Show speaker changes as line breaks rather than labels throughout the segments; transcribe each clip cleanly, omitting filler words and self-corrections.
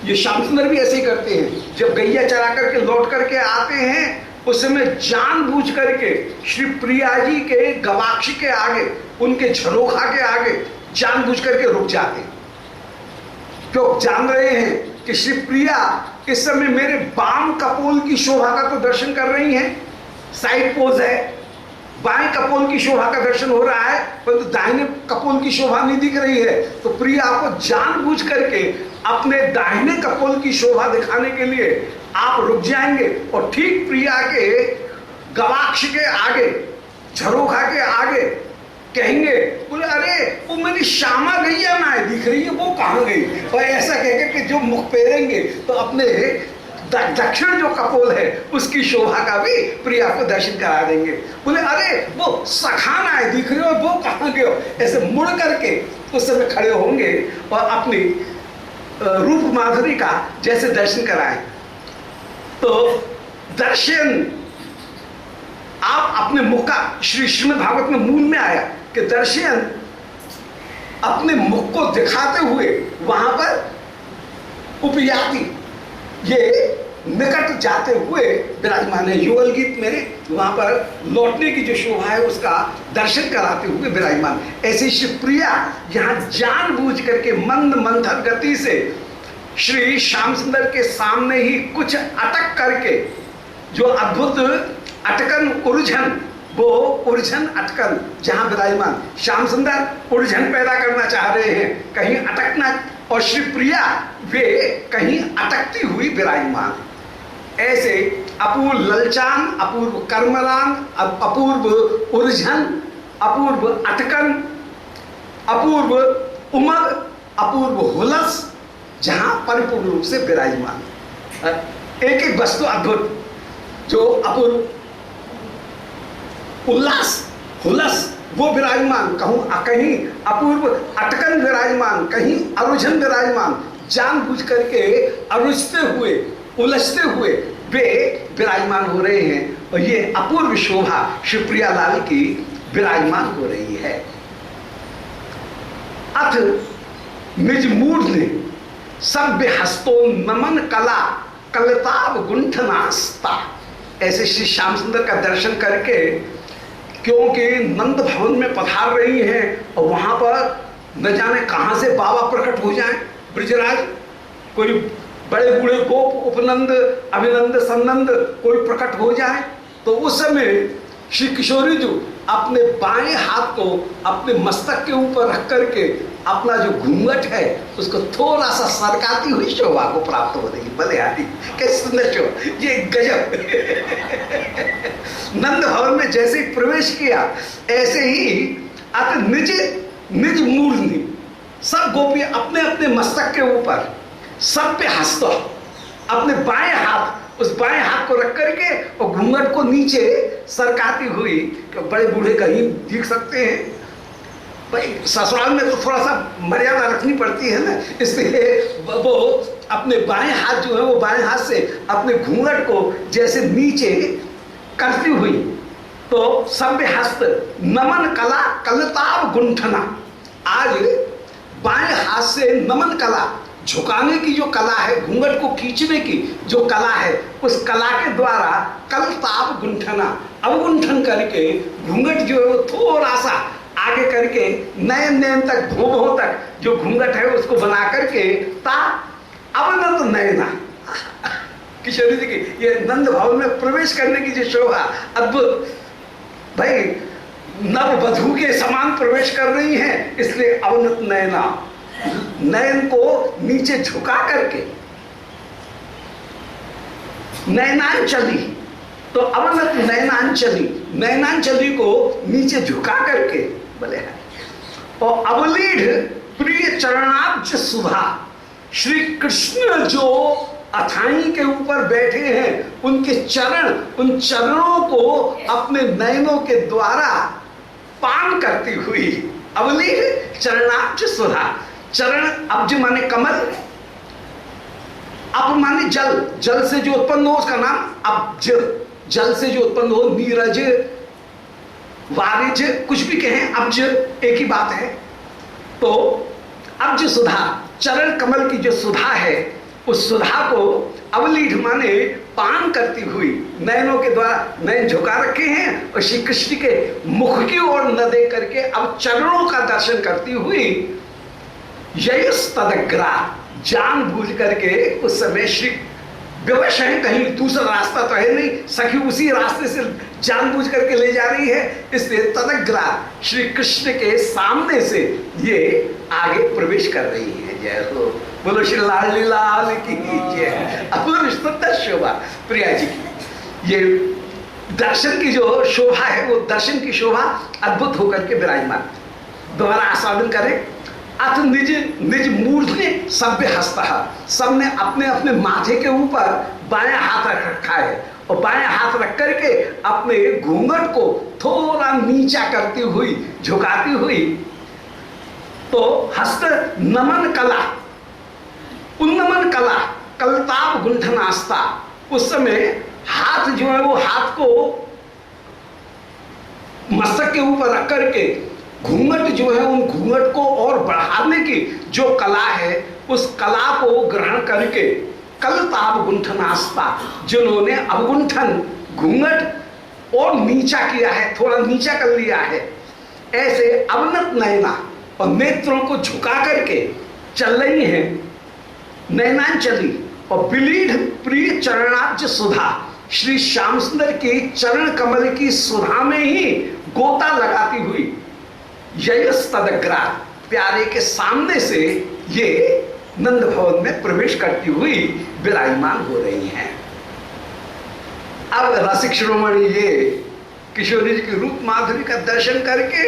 ये श्याम सुंदर भी ऐसे ही करते हैं। जब गैया चरा करके लौट करके आते हैं उस समय जानबूझ करके श्री प्रिया जी के गवाक्ष के आगे, उनके झरोखा के आगे जानबूझ करके रुक जाते हैं, क्यों जान रहे हैं कि श्री प्रिया इस समय मेरे बाम कपोल की शोभा का तो दर्शन कर रही हैं। साइड पोज है, बाएं कपोल की शोभा का दर्शन हो रहा है, परंतु तो दाहिने कपोल की शोभा नहीं दिख रही है। तो प्रिया को जानबूझ करके अपने दाहिने कपोल की शोभा दिखाने के लिए आप रुक जाएंगे और ठीक प्रिया के गवाक्ष के आगे, झरोखा के आगे कहेंगे, बोले अरे वो मेरी श्यामा गैया ना दिख रही है, वो कहाँ गई? और ऐसा कहकर के जो मुख फेरेंगे तो अपने दक्षिण जो कपोल है उसकी शोभा का भी प्रिया को दर्शन करा देंगे। बोले अरे वो सखाना है दिख रही हो, वो कहाँ गए हो? ऐसे मुड़ करके उस समय खड़े होंगे और अपनी रूप माधुरी का जैसे दर्शन कराएं। तो दर्शन आप अपने मुख का, श्रीमद् भागवत में मूल में आया कि दर्शन अपने मुख को दिखाते हुए वहां पर उपयाति, ये निकट जाते हुए विराजमान है। युगल गीत में वहां पर लौटने की जो शोभा है उसका दर्शन कराते हुए विराजमान। ऐसी शिवप्रिया यहाँ जानबूझ करके मंद मंथर गति से श्री श्याम सुंदर के सामने ही कुछ अटक करके, जो अद्भुत अटकन उर्झन, वो उर्झन अटकन जहां विराजमान, श्याम सुंदर उर्झन पैदा करना चाह रहे हैं, कहीं अटकना, और श्री प्रिया वे कहीं अटकती हुई विराजमान। ऐसे अपूर्व ललचान, अपूर्व कर्मलान, अपूर्व उर्झन, अपूर्व अटकन, अपूर्व उमग, अपूर्व हुलस जहां परिपूर्ण रूप से विराजमान। एक एक वस्तु अद्भुत, जो अपूर्व उल्लास हुलस वो विराजमान, कहीं अपूर्व अटकन विराजमान, कहीं अरुझन विराजमान, जानबूझ करके अरुझते हुए, उलझते हुए वे विराजमान हो रहे हैं। और ये अपूर्व शोभा शिवप्रिया लाल की विराजमान हो रही है। अथ निज मूढ़ ने सभ्य हस्तो नमन कला कलताब गुंठनास्ता। ऐसे श्री श्याम सुंदर का दर्शन करके, क्योंकि नंद भवन में पधार रही हैं और वहां पर न जाने कहां से बाबा प्रकट हो जाएं, ब्रजराज, कोई बड़े बूढ़े गोप उपनंद अभिनंद सन्नंद कोई प्रकट हो जाए, तो उस समय श्री किशोरी जी अपने बाएं हाथ को अपने मस्तक के ऊपर रख करके अपना जो घूंघट है उसको थोड़ा सा सरकाती हुई शोभा को प्राप्त हो रही। भले हाथी कैसे सुंदर शोभा, ये गजब। नंद भवन में जैसे ही प्रवेश किया ऐसे ही अत निज निज मूर्धनि, सब गोपी अपने अपने मस्तक के ऊपर सब पे हस्त, अपने बाएं हाथ, उस बाएं हाथ को रख करके और घूंघट को नीचे सरकाती हुई, बड़े बूढ़े कहीं देख सकते हैं भाई, ससुराल में तो थोड़ा सा मर्यादा रखनी पड़ती है ना, इसलिए वो अपने बाएं हाथ जो है वो बाएं हाथ से अपने घूंघट को जैसे नीचे करती हुई, तो सभ्य हस्त नमन कला कलताब गुंठना। आज बाएं हाथ से नमन कला, झुकाने की जो कला है, घूंघट को खींचने की जो कला है, उस कला के द्वारा कलताब गुंठना, अवगुंठन करके घूंघट जो है वो थोड़ा सा आगे करके नयन नयन तक, भों तक जो घूंघट है उसको बना करके ता अवनत नयना। किशोरी जी की ये नंद भवन में प्रवेश करने की जो शोभा अद्भुत, भाई नव वधू के समान प्रवेश कर रही हैं, इसलिए अवनत नयना, नयन को नीचे झुका करके, नयनांचली, तो अवनत नयनांचली, नयनांचली को नीचे झुका करके बोले है। और अवलीढ़ प्रिय चरणाब्ज सुधा, श्री कृष्ण जो अथाई के ऊपर बैठे हैं उनके चरण, उन चरणों को अपने नयनों के द्वारा पान करती हुई, अवलीढ़ चरणाब्ज सुधा, चरण अब्ज माने कमल, अप माने जल, जल से जो उत्पन्न हो उसका नाम अब्ज, जल से जो उत्पन्न हो, नीरज वारिज कुछ भी कहें, अब्ज एक ही बात है। तो अब्ज सुधा, चरण कमल की जो सुधा है उस सुधा को अवलीढ़ माने पान करती हुई नयनों के द्वारा नयन झुका रखे हैं और श्री कृष्ण के मुख की ओर न देख करके अब चरणों का दर्शन करती हुई यश तदग्रा जान बूझ करके उस समय श्री विवश है, कहीं दूसरा रास्ता तो है नहीं, सखी उसी रास्ते से जानबूझ करके ले जा रही है, इसलिए तदग्रा श्री कृष्ण के सामने से ये आगे प्रवेश कर रही है। जय हो, बोलो श्री लाल लाल की जय। अपूर्व सुंदर शोभा प्रिया जी की, ये दर्शन की जो शोभा है वो दर्शन की शोभा अद्भुत होकर के विराजमान। दोबारा आस्वादन करें। अथ निज निज मूर्धने सभ्य हस्त, सबने अपने अपने माथे के ऊपर बायां हाथ रख रखा है और बायां हाथ रख करके अपने घूंघट को थोड़ा नीचा करती हुई झुकाती हुई, तो हस्त नमन कला, उन्नमन कला कलताप गुंठन आस्था, उस समय हाथ जो है वो हाथ को मस्तक के ऊपर रख करके घूंघट जो है उन घूंघट को और बढ़ाने की जो कला है उस कला को ग्रहण करके कलताप गुंठन आस्था, जिन्होंने अवगुंठन घूंघट और नीचा किया है, थोड़ा नीचा कर लिया है, ऐसे अवनत नयना और नेत्रों को झुका करके चल रही हैं नयनांचली और बिलीढ़ प्रिय चरणाब्ज सुधा, श्री श्याम सुंदर के चरण कमल की सुधा में ही गोता लगाती हुई यश तदग्रा प्यारे के सामने से ये नंद भवन में प्रवेश करती हुई विराजमान हो रही हैं। अब रसिक शिरोमणि ये किशोरी जी की रूप माधुरी का दर्शन करके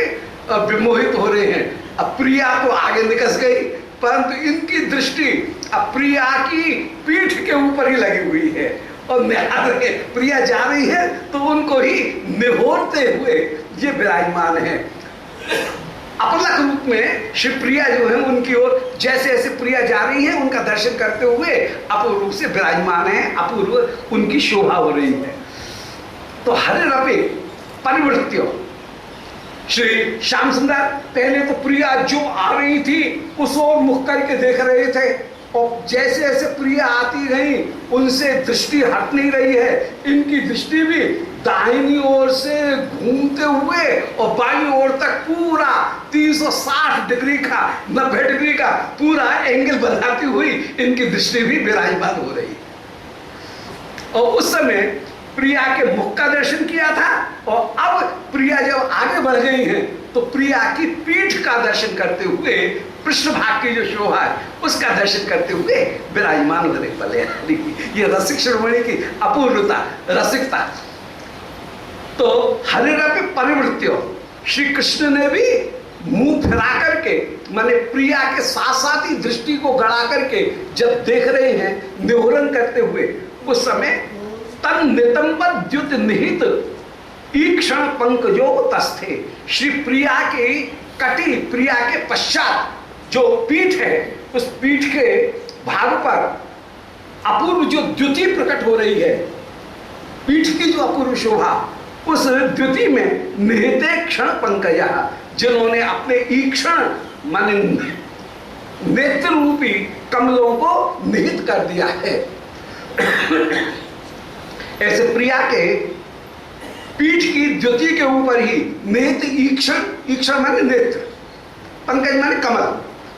विमोहित हो रहे हैं। अब प्रिया तो आगे निकस गई, परंतु इनकी दृष्टि अब प्रिया की पीठ के ऊपर ही लगी हुई है और निहार रहे, प्रिया जा रही है तो उनको ही निहोरते हुए ये विराजमान है। अपलक रूप में श्री प्रिया जो है उनकी ओर जैसे जैसे प्रिया जा रही है उनका दर्शन करते हुए अपूर्व रूप से विराजमान है, अपूर्व उनकी शोभा हो रही है। तो हरे रपे परिवृत्यो, श्री श्याम सुंदर पहले तो प्रिया जो आ रही थी उस ओर मुख करके देख रहे थे और जैसे जैसे प्रिया आती रही उनसे दृष्टि हट नहीं रही है, इनकी दृष्टि भी दाहिनी ओर से घूमते हुए और बाईं ओर तक पूरा 360 डिग्री का 90 डिग्री का पूरा एंगल बनाती हुई इनकी दृष्टि भी विराजमान हो रही। और उस समय प्रिया के मुख का दर्शन किया था और अब प्रिया जब आगे बढ़ गई हैं तो प्रिया की पीठ का दर्शन करते हुए पृष्ठभाग की जो शोभा है उसका दर्शन करते हुए विराजमान होने वाले। ये रसिक शिरोमणि की अपूर्वता, रसिकता। तो हरे रपे परिवृत्यो, श्री कृष्ण ने भी मुंह फिरा करके माने प्रिया के साथ साथ ही दृष्टि को गड़ा करके जब देख रहे हैं निहोरन करते हुए, उस समय तन नितंब द्युत निहित ईक्षण पंकजो तस्थे, श्री प्रिया की कटी, प्रिया के पश्चात जो पीठ है उस पीठ के भाग पर अपूर्व जो द्युति प्रकट हो रही है, पीठ की जो अपूर्व शोभा, उस द्युति में निहिते क्षण पंकज, जिन्होंने अपने ईक्षण माने नेत्र रूपी कमलों को निहित कर दिया है। ऐसे प्रिया के पीठ की द्युति के ऊपर ही नेत्र ईक्षण, ईक्षण माने नेत्र, पंकज माने कमल,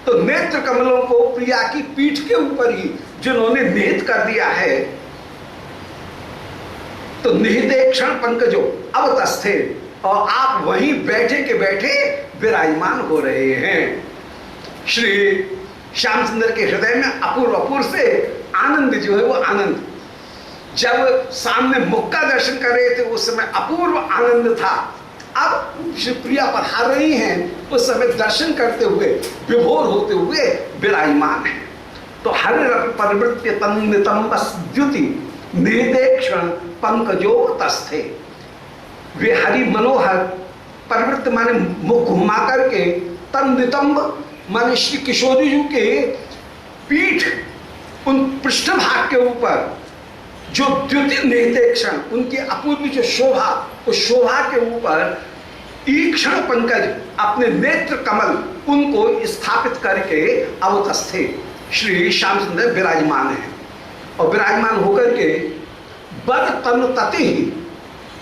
तो नेत्र कमलों को प्रिया की पीठ के ऊपर ही जिन्होंने निहित कर दिया है, तो निहिते क्षण पंकजो अवतस्थे, और आप वहीं बैठे के बैठे विराजमान हो रहे हैं। श्री श्याम सुंदर के हृदय में अपूर्व अपूर्व से आनंद जो है वो आनंद, जब सामने मुख का दर्शन कर रहे थे उस समय अपूर्व आनंद था। अब श्री प्रिया पधार रही हैं उस समय दर्शन करते हुए विभोर होते हुए विराजमान है। तो हर परिवृत्य तन्नितंब द्युति निहिते क्षण पंकजो तस्थे, वे हरि मनोहर परिवृत्त माने मुख घुमा करके, तन्नितंब माने श्री किशोरी जी के पीठ उन पृष्ठभाग के ऊपर जो द्युति निहिते क्षण, उनकी अपूर्व जो शोभा, उस शोभा के ऊपर ईक्षण पंकज अपने नेत्र कमल उनको स्थापित करके अवतस्थे, श्री श्याम सुंदर विराजमान है। और विराजमान होकर के वर तनु तति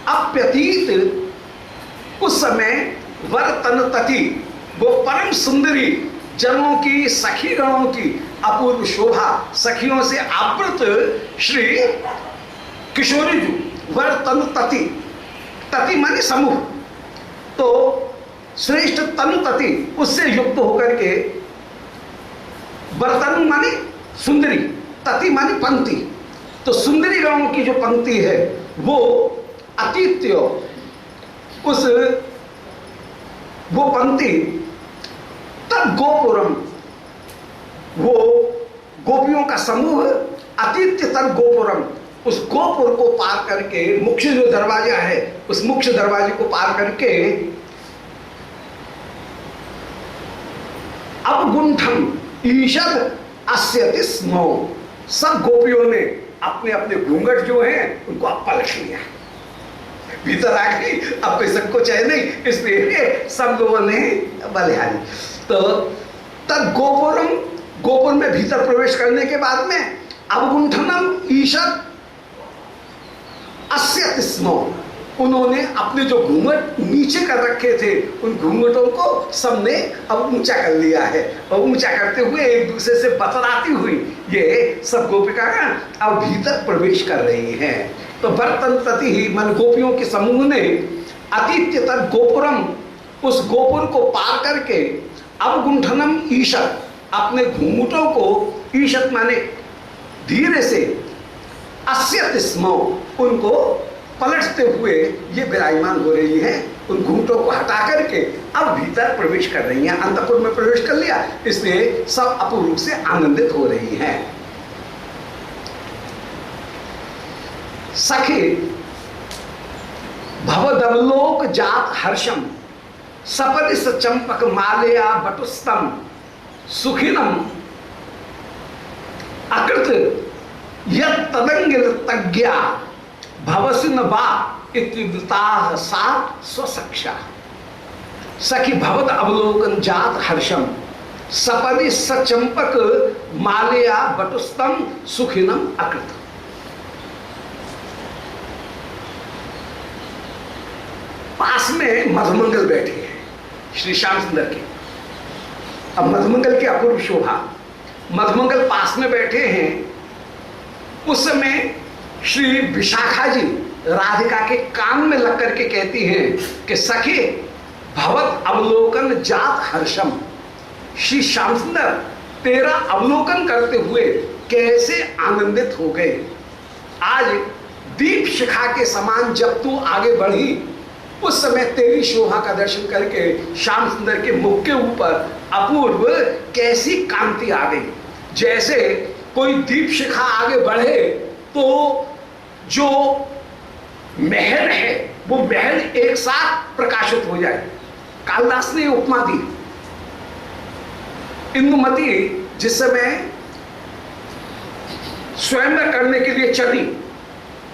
अप्यतीत, उस समय वर तनु तति वो परम सुंदरी जनों की, सखी गणों की अपूर्व शोभा, सखियों से आवृत श्री किशोरी जी वर तनु तति, तति माने समूह, तो श्रेष्ठ तनु तति उससे युक्त होकर के, वरतनु माने सुंदरी, तति माने पंक्ति, तो सुंदरी गणों की जो पंक्ति है वो अतीत्य, उस वो पंक्ति तब गोपुरम, वो गोपियों का समूह अतीत्य तब गोपुरम, उस गोपुर को पार करके, मुख्य जो दरवाजा है उस मुख्य दरवाजे को पार करके अवगुंठम ईषद अस्यति स्मो, सब गोपियों ने अपने अपने घूंघट जो हैं उनको अब पलट लिया, भीतर आ गई, अब कोई संकोच है नहीं, इसलिए सब लोगों ने बलिहारी। तो तब गोपुरम, गोपुर में भीतर प्रवेश करने के बाद में अवगुंठनम ईषद अस्यति स्मो, उन्होंने अपने जो घूंघट नीचे कर रखे थे उन घूंघटों को सबने अब ऊंचा कर लिया है, और ऊंचा करते हुए एक दूसरे से बतलाती हुई ये सब गोपिकाएं अब भीतर प्रवेश कर रही हैं। तो वर्तन तति ही मन गोपियों के समूह ने अतीत्य तक गोपुरम, उस गोपुर को पार करके अवगुंठनम ईशत, अपने घूंघटों को, ईशत माने धीरे से, अस्यत स्मो, उनको पलटते हुए ये विराजमान हो रही हैं, उन घूंघटों को हटा करके अब भीतर प्रवेश कर रही हैं, अंतपुर में प्रवेश कर लिया, इसलिए सब अपूर्व रूप से आनंदित हो रही हैं। सखे भवदवलोक जात हर्षम सपरिस चंपक मालया बटुस्तम सुखिनम अकृत यत् तदंगिल तज्ञा भवसिन बा इत्युदिताः सा स्वसक्षा। सखी भवद अवलोकन जात हर्षम सपरि सचंपक मालया बटुस्तम सुखिनम अकृत। पास में मधुमंगल बैठे हैं श्री श्याम सुंदर के। अब मधुमंगल की अपूर्व शोभा, मधुमंगल पास में बैठे हैं, उस समय श्री विशाखा जी राधिका के कान में लग करके कहती हैं कि सखी भवत अवलोकन जात हर्षम, श्री श्याम सुंदर तेरा अवलोकन करते हुए कैसे आनंदित हो गए। आज दीप शिखा के समान जब तू आगे बढ़ी, उस समय तेरी शोभा का दर्शन करके श्याम सुंदर के मुख के ऊपर अपूर्व कैसी कांति आ गई। जैसे कोई दीप शिखा आगे बढ़े तो जो महल है वो महल एक साथ प्रकाशित हो जाए। कालिदास ने उपमा दी, इंदुमती जिस समय स्वयंवर करने के लिए चली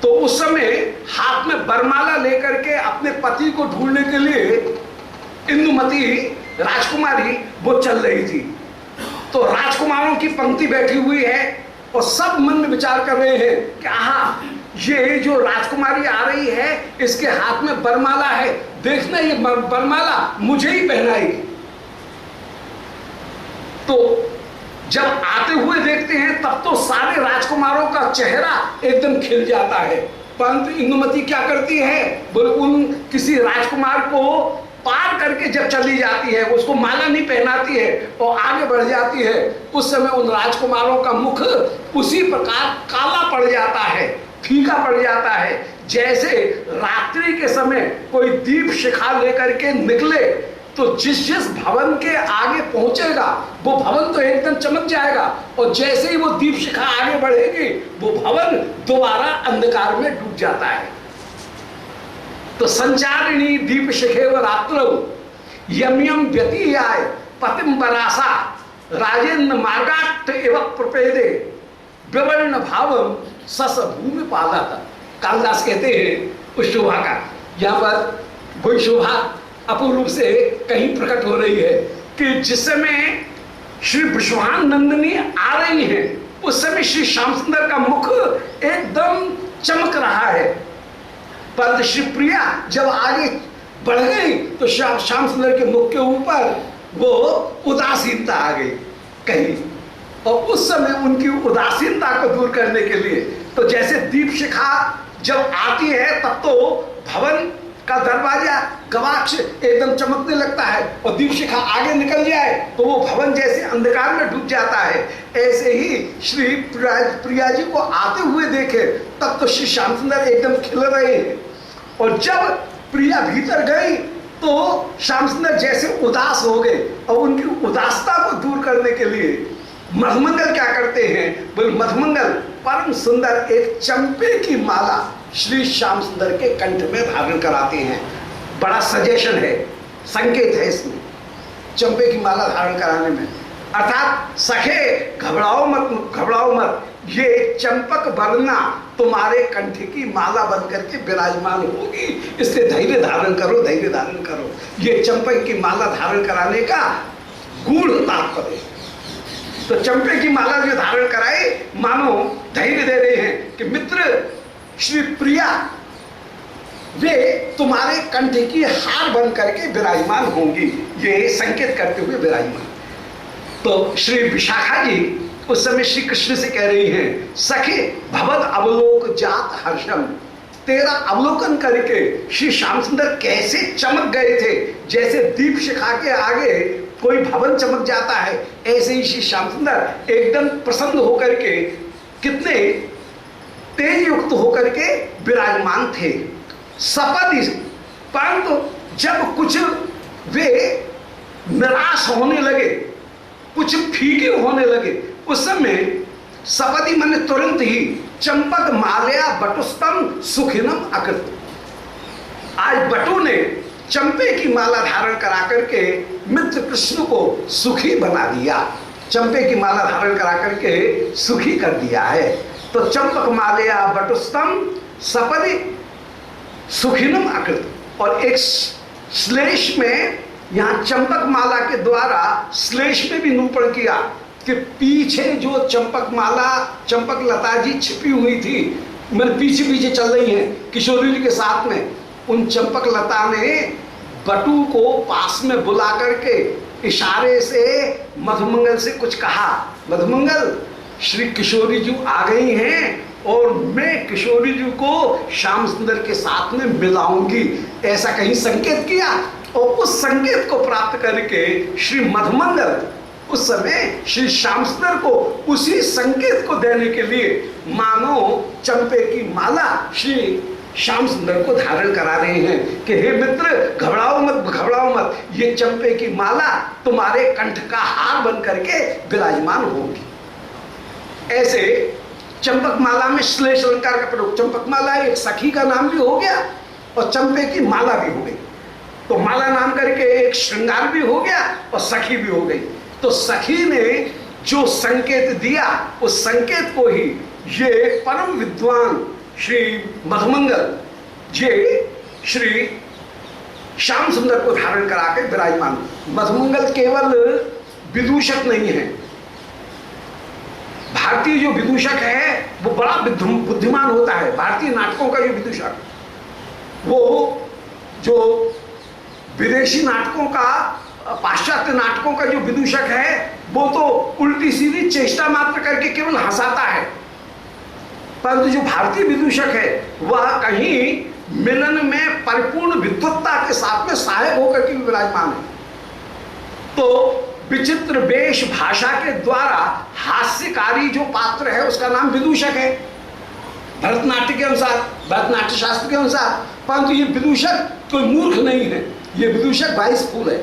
तो उस समय हाथ में बरमाला लेकर के अपने पति को ढूंढने के लिए इंदुमती राजकुमारी वो चल रही थी। तो राजकुमारों की पंक्ति बैठी हुई है और सब मन में विचार कर रहे हैं कि आहा, ये जो राजकुमारी आ रही है इसके हाथ में बरमाला है, देखना ये बरमाला मुझे ही पहनाएगी। तो जब आते हुए देखते हैं तब तो सारे राजकुमारों का चेहरा एकदम खिल जाता है, परंतु इंदुमती क्या करती है, बोले उन किसी राजकुमार को पार करके जब चली जाती है, उसको माला नहीं पहनाती है और आगे बढ़ जाती है, उस समय उन राजकुमारों का मुख उसी प्रकार काला पड़ जाता है, फीका पड़ जाता है। जैसे रात्रि के समय कोई दीप शिखा लेकर के निकले तो जिस भवन के आगे पहुंचेगा वो भवन तो एकदम चमक जाएगा, और जैसे ही वो दीप शिखा आगे बढ़ेगी वो भवन दोबारा अंधकार में डूब जाता है। तो संचारिणी दीप शिखेव रात्रौ यम यम व्यतीयाय पतिम परासा राजेन्द्र मार्गाट एवं प्रपेदे विवर्ण भावम सस भूमि पालत। कालिदास कहते हैं उस शोभा का, यहाँ पर वही शोभा अपूर्व रूप से कहीं प्रकट हो रही है कि जिस समय श्री वृषभान नंदिनी आ रही हैं, उस समय श्री श्याम सुंदर का मुख एकदम चमक रहा है। पर श्री प्रिया जब आगे बढ़ गई तो श्याम सुंदर के मुख के ऊपर वो उदासीनता आ गई कहीं, और उस समय उनकी उदासीनता को दूर करने के लिए तो जैसे दीप शिखा जब आती है तब तो भवन का दरवाजा गवाक्ष एकदम चमकने लगता है, और दीप शिखा आगे निकल जाए तो वो भवन जैसे अंधकार में डूब जाता है। ऐसे ही श्री प्रिया जी को आते हुए देखे तब तो श्री श्याम सुंदर एकदम खिल रहे हैं, और जब प्रिया भीतर गई तो श्याम सुंदर जैसे उदास हो गए, और उनकी उदासता को दूर करने के लिए मधुमंगल क्या करते हैं, बोले मधुमंगल परम सुंदर एक चंपे की माला श्री श्याम सुंदर के कंठ में धारण कराते हैं। बड़ा सजेशन है, संकेत है इसमें, चंपे की माला धारण कराने में, अर्थात सखे घबराओ मत, ये चंपक वरना तुम्हारे कंठ की माला बन करके विराजमान होगी, इसलिए धैर्य धारण करो। ये चंपक की माला धारण कराने का गूढ़ तात्पर्य। तो चंपे की माला जो धारण कराए मानो धैर्य दे रहे हैं कि मित्र श्री प्रिया वे तुम्हारे कंठ की हार बन करके विराजमान होंगी, ये संकेत करते हुए विराजमान। तो श्री विशाखा जी उस समय श्री कृष्ण से कह रही हैं, सखे भवद अवलोक जात हर्षम, तेरा अवलोकन करके श्री श्याम सुंदर कैसे चमक गए थे, जैसे दीप शिखा के आगे कोई भवन चमक जाता है, ऐसे ही श्री श्याम सुंदर एकदम प्रसन्न होकर के कितने तेज युक्त होकर के विराजमान थे। सपदि, परंतु जब कुछ वे निराश होने लगे, कुछ फीके होने लगे, उस समय सपदि माने तुरंत ही चंपक माल्या बटुस्तम सुखिनम अकृत। आज बटू ने चंपे की माला धारण करा करके मित्र कृष्ण को सुखी बना दिया, चंपे की माला धारण करा करके सुखी कर दिया है। तो चंपक माल्या बटुस्तम सपदि सुखिनम अकृत, और एक श्लेष में यहाँ चंपक माला के द्वारा श्लेष में भी निरूपण किया कि पीछे जो चंपक माला चंपक लता जी छिपी हुई थी, मैंने पीछे पीछे चल रही हैं किशोरी जी के साथ में, उन चंपक लता ने बटू को पास में बुला करके इशारे से मधुमंगल से कुछ कहा, मधुमंगल श्री किशोरी जी आ गई हैं और मैं किशोरी जी को श्याम सुंदर के साथ में मिलाऊंगी, ऐसा कहीं संकेत किया। और उस संकेत को प्राप्त करके श्री मधुमंगल उस समय श्री श्याम सुंदर को उसी संकेत को देने के लिए मानो चंपे की माला श्री श्याम सुंदर को धारण करा रहे हैं कि हे मित्र घबराओ मत, ये चंपे की माला तुम्हारे कंठ का हार बन करके विराजमान होगी। ऐसे चंपक माला में श्लेष अलंकार का प्रयोग, चंपक माला एक सखी का नाम भी हो गया और चंपे की माला भी हो गई, तो माला नाम करके एक श्रृंगार भी हो गया और सखी भी हो गई। तो सखी ने जो संकेत दिया उस संकेत को ही ये परम विद्वान श्री मधुमंगल ये श्री श्याम सुंदर को धारण करा के विराजमान। मधुमंगल केवल विदूषक नहीं है, भारतीय जो विदूषक है वो बड़ा बुद्धिमान होता है। भारतीय नाटकों का जो विदूषक, वो जो विदेशी नाटकों का पाश्चात्य नाटकों का जो विदूषक है वो तो उल्टी सीधी चेष्टा मात्र करके केवल हंसाता है, परंतु जो भारतीय विदूषक है वह कहीं मिलन में परिपूर्ण विद्वत्ता के साथ में सहायक होकर के विराजमान है। तो विचित्र वेश भाषा के द्वारा हास्यकारी जो पात्र है उसका नाम विदूषक है भरतनाट्य के अनुसार, भरतनाट्य शास्त्र के अनुसार। परंतु ये विदूषक कोई मूर्ख नहीं है, ये विदूषक 22 फूल है,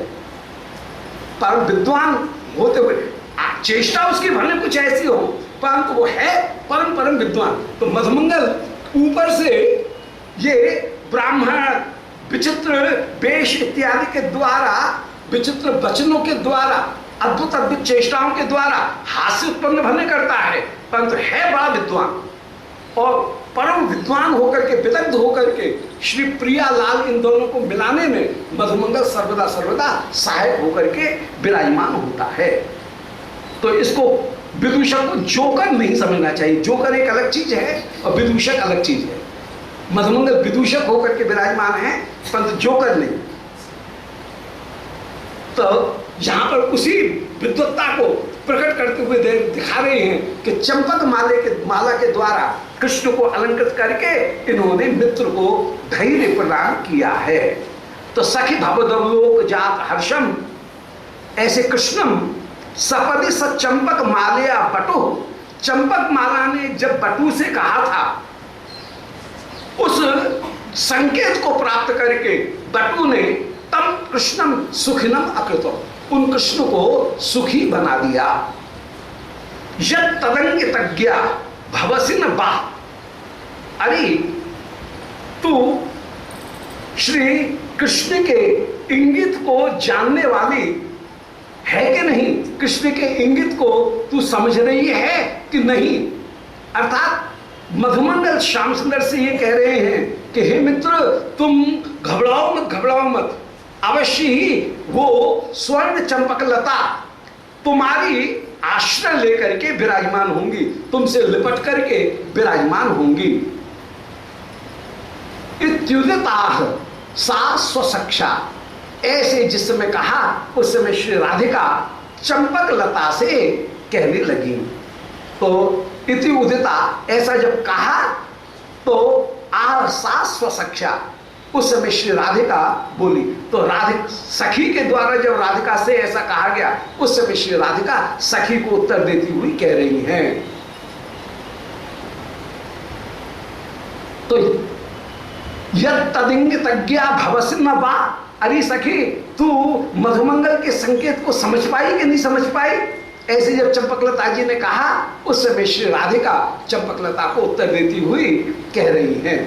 पर विद्वान होते हुए चेष्टा उसकी भले कुछ ऐसी हो परंतु वो है परम विद्वान। तो मधुमंगल ऊपर से ये ब्राह्मण विचित्र वेश इत्यादि के द्वारा, विचित्र वचनों के द्वारा, अद्भुत चेष्टाओं के द्वारा हास्य उत्पन्न भले करता है, परंतु है बड़ा विद्वान और परम विद्वान होकर के, विदग्ध होकर के श्री प्रिया लाल इन दोनों को मिलाने में मधुमंगल सर्वदा सहायक होकर के विराजमान होता है। तो इसको विदूषक को जोकर नहीं समझना चाहिए। जोकर एक अलग चीज है और विदूषक अलग चीज है। मधुमंगल विदूषक होकर के विराजमान है, परंतु जोकर नहीं। तो यहां पर उसी विद्वत्ता को प्रकट करते हुए दिखा रहे हैं कि चंपक माला के द्वारा कृष्ण को अलंकृत करके इन्होंने मित्र को धैर्य प्रदान किया है। तो सखी भवदवलोक जात हर्षम, ऐसे कृष्णम सपदि स चंपक मालया बटु, चंपक माला ने जब बटू से कहा था, उस संकेत को प्राप्त करके बटू ने तम कृष्णम सुखिनम अकृतो, उन कृष्ण को सुखी बना दिया। यद तदंग तज्ञा भवसी न बा, अरे तू श्री कृष्ण के इंगित को जानने वाली है कि नहीं, कृष्ण के इंगित को तू समझ रही है कि नहीं। अर्थात मधुमंगल श्याम सुंदर से ये कह रहे हैं कि हे मित्र, तुम घबराओ मत, घबराओ मत, अवश्य ही वो स्वर्ण चंपकलता तुम्हारी आश्रय लेकर के विराजमान होंगी, तुमसे लिपट करके विराजमान होंगी। इत्युदिताः सा स्वसक्षा, ऐसे जिस समय कहा उस समय श्री राधिका चंपक लता से कहने लगी। तो इति उदिता, ऐसा जब कहा तो आ सा स्वसक्षा, उस समय श्री राधिका बोली। तो राधिका सखी के द्वारा जब राधिका से ऐसा कहा गया, उस समय श्री राधिका सखी को उत्तर देती हुई कह रही हैं। तो यद तदिंग तज्ञा भवसी न बा, अरे सखी तू मधुमंगल के संकेत को समझ पाई कि नहीं समझ पाई। ऐसे जब चंपकलता जी ने कहा, उस समय श्री राधिका चंपकलता को उत्तर देती हुई कह रही हैं।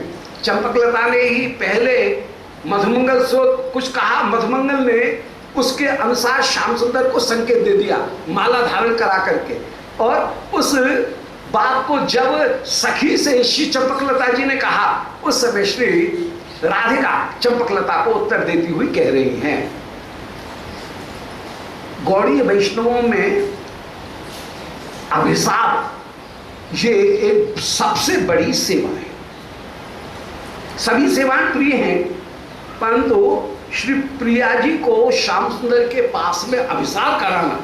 चंपकलता ने ही पहले मधुमंगल से कुछ कहा, मधुमंगल ने उसके अनुसार श्याम सुंदर को संकेत दे दिया माला धारण करा करके, और उस बात को जब सखी से श्री चंपकलता जी ने कहा, उस समय श्री राधिका चंपकलता को उत्तर देती हुई कह रही हैं। गौड़ीय वैष्णवों में अभिशाप ये एक सबसे बड़ी सेवा है। सभी सेवाएं प्रिय हैं, परंतु श्री प्रिया जी को श्याम सुंदर के पास में अभिसार कराना,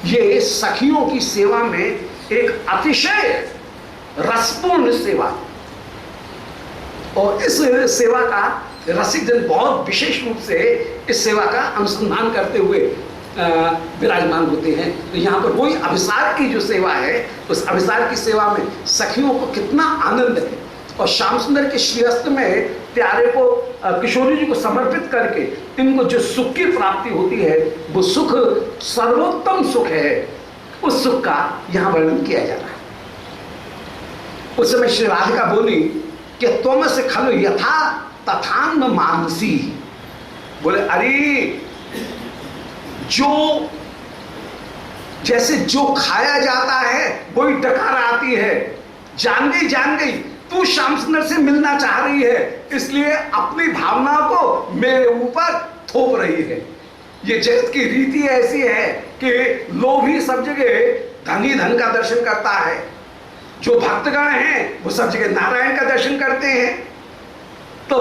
ये सखियों की सेवा में एक अतिशय रसपूर्ण सेवा। और इस सेवा का रसिक जन बहुत विशेष रूप से इस सेवा का अनुसंधान करते हुए विराजमान होते हैं। तो यहाँ पर वही अभिसार की जो सेवा है, उस अभिसार की सेवा में सखियों को कितना आनंद है। और श्याम सुंदर के श्रीअस्त में प्यारे को किशोरी जी को समर्पित करके इनको जो सुख की प्राप्ति होती है, वो सुख सर्वोत्तम सुख है। उस सुख का यहाँ वर्णन किया जा रहा है। उस समय श्री राधिका बोली कि तुम से खलु यथा तथा न मानसी, बोले अरे जो जैसे जो खाया जाता है वही डकार आती है, जान गई तू श्याम सुंदर से मिलना चाह रही है, इसलिए अपनी भावना को मेरे ऊपर थोप रही है। ये जगत की रीति ऐसी है कि लोभी सब जगह धन ही धन का दर्शन करता है, जो भक्तगण हैं वो सब जगह नारायण का दर्शन करते हैं। तो